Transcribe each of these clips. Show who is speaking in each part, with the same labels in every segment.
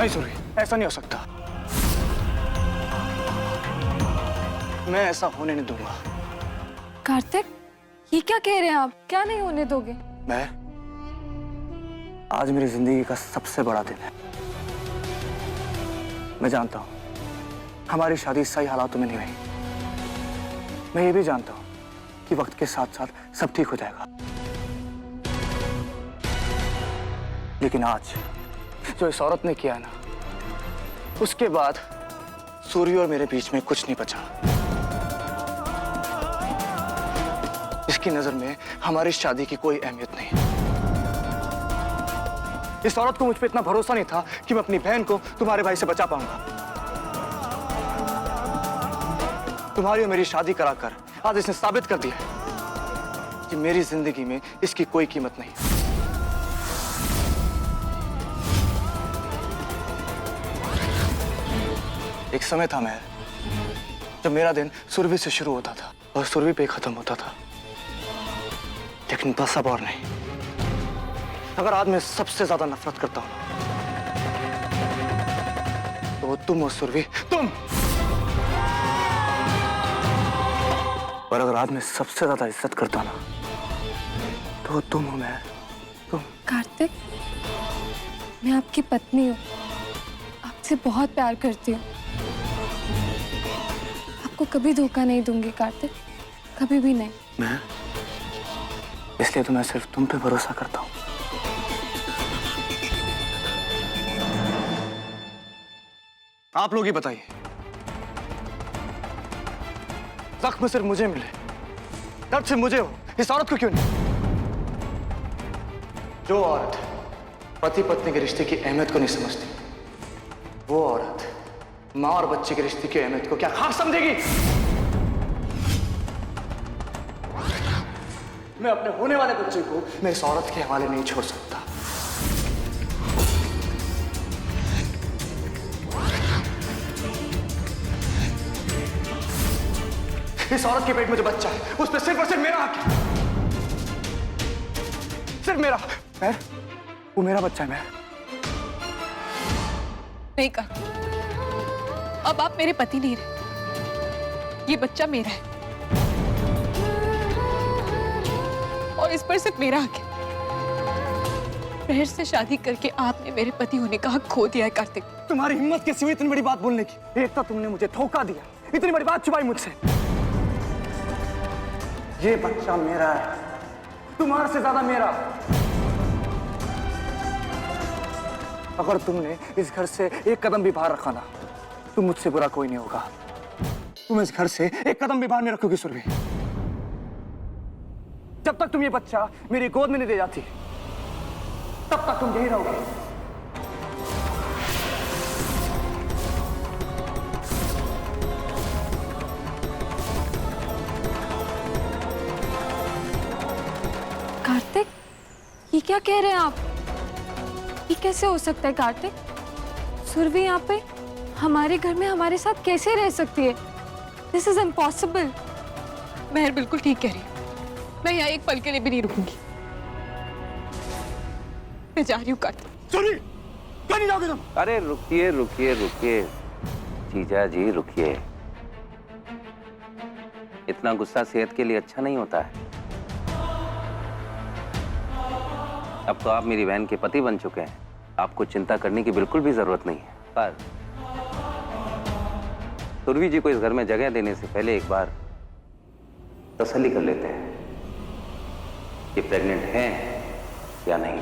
Speaker 1: नहीं सुरभि, ऐसा नहीं हो सकता। मैं ऐसा होने नहीं दूंगा।
Speaker 2: कार्तिक, ये क्या कह रहे हैं आप? क्या नहीं होने दोगे?
Speaker 1: मैं आज मेरी जिंदगी का सबसे बड़ा दिन है। मैं जानता हूं हमारी शादी सही हालातों में नहीं हुई। मैं ये भी जानता हूं कि वक्त के साथ साथ सब ठीक हो जाएगा। लेकिन आज जो इस औरत ने किया ना, उसके बाद सूर्य और मेरे बीच में कुछ नहीं बचा। इसकी नजर में हमारी शादी की कोई अहमियत नहीं। इस औरत को मुझ पे इतना भरोसा नहीं था कि मैं अपनी बहन को तुम्हारे भाई से बचा पाऊंगा। तुम्हारी और मेरी शादी कराकर आज इसने साबित कर दिया कि मेरी जिंदगी में इसकी कोई कीमत नहीं। एक समय था मैं जब मेरा दिन सुरभि से शुरू होता था और सुरभि पे खत्म होता था, लेकिन बस अब और नहीं। अगर आज मैं सबसे ज्यादा नफरत करता हूं तो वो तुम और सुरभि, तुम। और अगर आज मैं सबसे ज्यादा इज्जत करता ना तो वो तुम हो, मैं, तुम।
Speaker 2: कार्तिक, मैं आपकी पत्नी हूँ, आपसे बहुत प्यार करती हूँ। आपको कभी धोखा नहीं दूंगी कार्तिक, कभी भी नहीं।
Speaker 1: मैं इसलिए तो मैं सिर्फ तुम पे भरोसा करता हूँ। आप लोग ही बताइए, जख्म सिर्फ मुझे मिले, दर्द सिर्फ मुझे हो, इस औरत को क्यों नहीं? जो औरत पति पत्नी के रिश्ते की अहमियत को नहीं समझती, वो औरत मां और बच्चे के रिश्ते की अहमियत को क्या खाक समझेगी? मैं अपने होने वाले बच्चे को मैं इस औरत के हवाले नहीं छोड़ सकता। इस औरत के पेट में जो बच्चा है उस पर सिर्फ और सिर्फ मेरा हक है। सिर्फ मेरा। मैं, वो मेरा बच्चा है। मैं
Speaker 3: नहीं कर, अब आप मेरे पति नहीं रहे, ये बच्चा मेरा है और इस पर सिर्फ मेरा हक है। महर से शादी करके आपने मेरे पति होने का हक खो दिया है कार्तिक।
Speaker 1: तुम्हारी हिम्मत कैसी हुई इतनी बड़ी बात बोलने की? एक तो तुमने मुझे धोखा दिया, इतनी बड़ी बात छुपाई मुझसे। ये बच्चा मेरा है, तुम्हारे से ज्यादा मेरा। अगर तुमने इस घर से एक कदम भी बाहर रखा ना तो मुझसे बुरा कोई नहीं होगा। तुम इस घर से एक कदम भी बाहर नहीं रखोगी सुरभि। जब तक तुम ये बच्चा मेरी गोद में नहीं दे जाती तब तक तुम यही रहोगे।
Speaker 2: कार्तिक, ये क्या कह रहे हैं आप? ये कैसे हो सकता है कार्तिक? सुरभि यहाँ पे हमारे घर में हमारे साथ कैसे रह सकती है? This is impossible.
Speaker 3: महर बिल्कुल ठीक कह रही है, मैं यहाँ एक पल के लिए भी नहीं रुकूंगी। मैं जा रही हूँ कार्तिक।
Speaker 1: सुरभि, क्या नहीं जाओगे तुम?
Speaker 4: अरे रुकिए रुकिए रुकिए जीजा जी, रुकिए। इतना गुस्सा सेहत के लिए अच्छा नहीं होता है। अब तो आप मेरी बहन के पति बन चुके हैं, आपको चिंता करने की बिल्कुल भी जरूरत नहीं है। पर सुरभि जी को इस घर में जगह देने से पहले एक बार तसल्ली कर लेते हैं कि प्रेग्नेंट हैं या नहीं।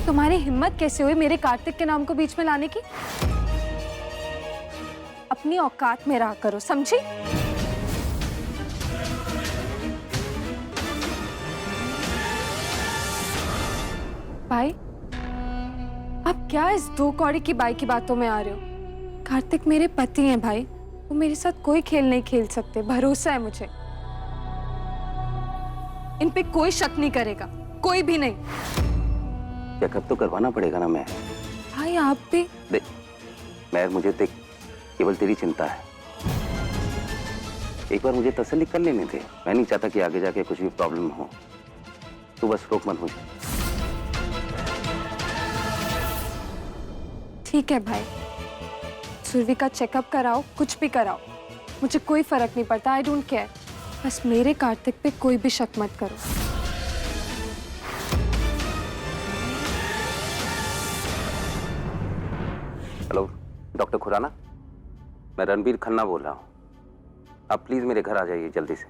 Speaker 2: तुम्हारी हिम्मत कैसे हुई मेरे कार्तिक के नाम को बीच में लाने की? अपनी औकात में रहा करो, समझी? भाई, आप क्या इस दो कौड़ी की बाई की बातों में आ रहे हो? कार्तिक मेरे पति हैं भाई, वो मेरे साथ कोई खेल नहीं खेल सकते, भरोसा है मुझे। इन पे कोई शक नहीं करेगा, कोई भी नहीं।
Speaker 4: चेकअप तो करवाना पड़ेगा ना। मैं
Speaker 2: भाई आप भी
Speaker 4: देख महर, मुझे तो केवल तेरी चिंता है। एक बार मुझे तसल्ली कर लेने दे। मैं नहीं चाहता कि आगे जाके कुछ भी प्रॉब्लम हो। तू बस रोक मत मुझे।
Speaker 2: ठीक है भाई, सुरभि का चेकअप कराओ, कुछ भी कराओ, मुझे कोई फर्क नहीं पड़ता। I don't care. बस मेरे कार्तिक पे कोई भी शक मत करो।
Speaker 4: हेलो डॉक्टर खुराना, मैं रणबीर खन्ना बोल रहा हूँ। आप प्लीज़ मेरे घर आ जाइए जल्दी से।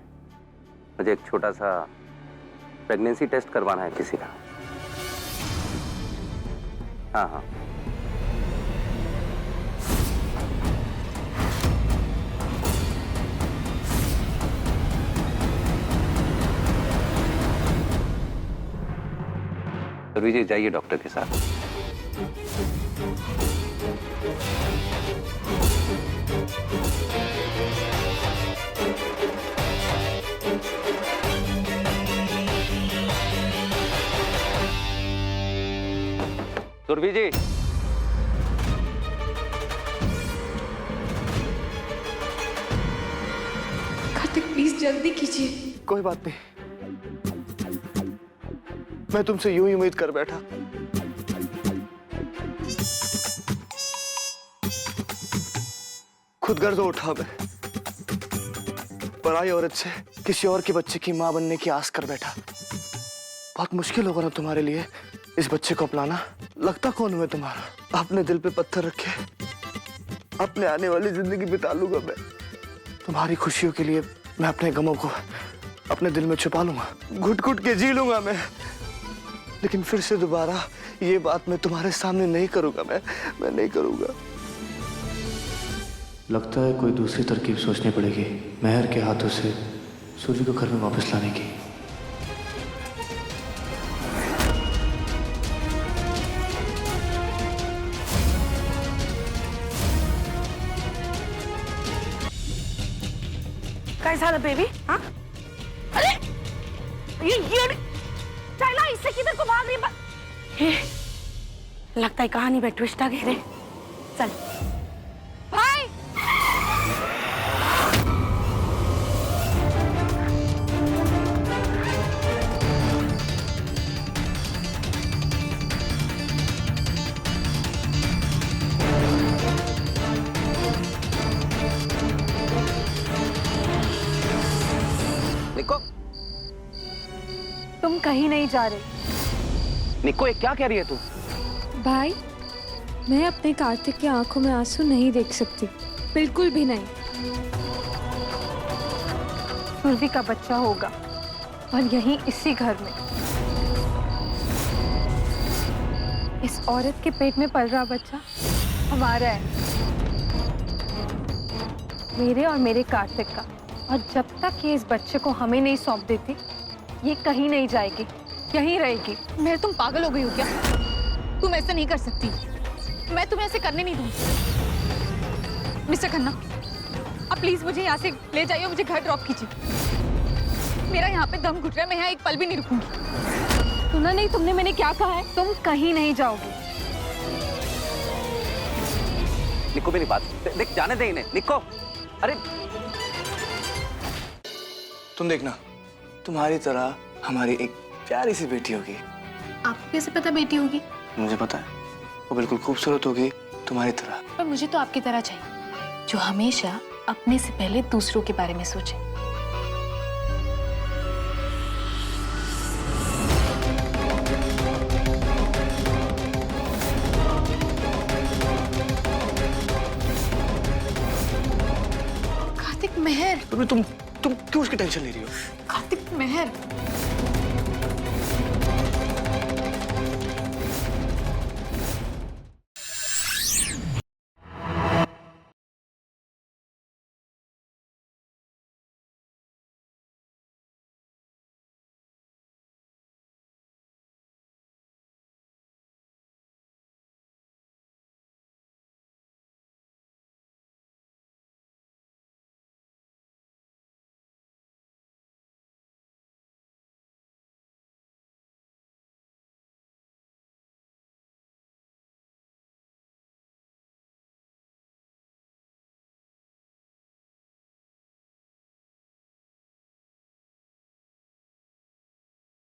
Speaker 4: मुझे एक छोटा सा प्रेगनेंसी टेस्ट करवाना है किसी का। हाँ हाँ, सुरभि जी जाइए डॉक्टर के साथ। सुरभि जी,
Speaker 3: कार्तिक प्लीज जल्दी कीजिए।
Speaker 1: कोई बात नहीं, मैं तुमसे यूं ही उम्मीद कर बैठा। खुद गर्ज उठा मैं, पराई औरत से किसी और के बच्चे की मां बनने की आस कर बैठा। बहुत मुश्किल होगा ना तुम्हारे लिए इस बच्चे को अपनाना। लगता कौन हूं मैं तुम्हारा? अपने दिल पे पत्थर रखे अपने आने वाली जिंदगी बिता लूंगा मैं। तुम्हारी खुशियों के लिए मैं अपने गमों को अपने दिल में छुपा लूंगा, घुट घुट के जी लूंगा मैं। लेकिन फिर से दोबारा ये बात मैं तुम्हारे सामने नहीं करूंगा। मैं नहीं करूंगा। लगता है कोई दूसरी तरकीब सोचनी पड़ेगी मेहर के हाथों से सूर्य को घर में वापस लाने की।
Speaker 5: काय झालं बेबी? हाँ? अरे ये चाइना इससे किधर को भाग रही? लगता है कहानी में ट्विस्ट आ गए रे। चल
Speaker 2: भाई,
Speaker 4: निको,
Speaker 2: तुम कहीं नहीं जा रहे।
Speaker 4: निको ये क्या कह रही है तू?
Speaker 2: भाई, मैं अपने कार्तिक की आंखों में आंसू नहीं देख सकती, बिल्कुल भी नहीं। सुरभि का बच्चा होगा और यहीं इसी घर में। इस औरत के पेट में पल रहा बच्चा हमारा है, मेरे और मेरे कार्तिक का। और जब तक ये इस बच्चे को हमें नहीं सौंप देती, ये कहीं नहीं जाएगी, यहीं रहेगी।
Speaker 3: मैं तुम पागल हो गई हो क्या? तुम ऐसा नहीं कर सकती। मैं तुम्हें ऐसे करने नहीं दूंगी। मिस्टर खन्ना, आप प्लीज मुझे यहाँ से ले जाइए, मुझे घर ड्रॉप कीजिए। मेरा यहाँ पे दम घुट रहा है, मैं यहाँ एक पल भी नहीं रुकूंगी।
Speaker 2: सुना नहीं तुमने मैंने क्या कहा है? तुम कहीं नहीं जाओगी।
Speaker 4: निको मेरी बात देख, जाने दे इन्हें। निको, अरे
Speaker 1: तुम देखना, तुम्हारी तरह हमारी एक प्यारी सी बेटी होगी।
Speaker 3: आपको कैसे पता बेटी होगी?
Speaker 1: मुझे पता है, वो बिल्कुल खूबसूरत होगी तुम्हारी तरह।
Speaker 3: पर मुझे तो आपकी तरह चाहिए, जो हमेशा अपने से पहले दूसरों के बारे में सोचे।
Speaker 1: तुम क्यों उसकी टेंशन ले रही हो?
Speaker 3: कार्तिक मेहर,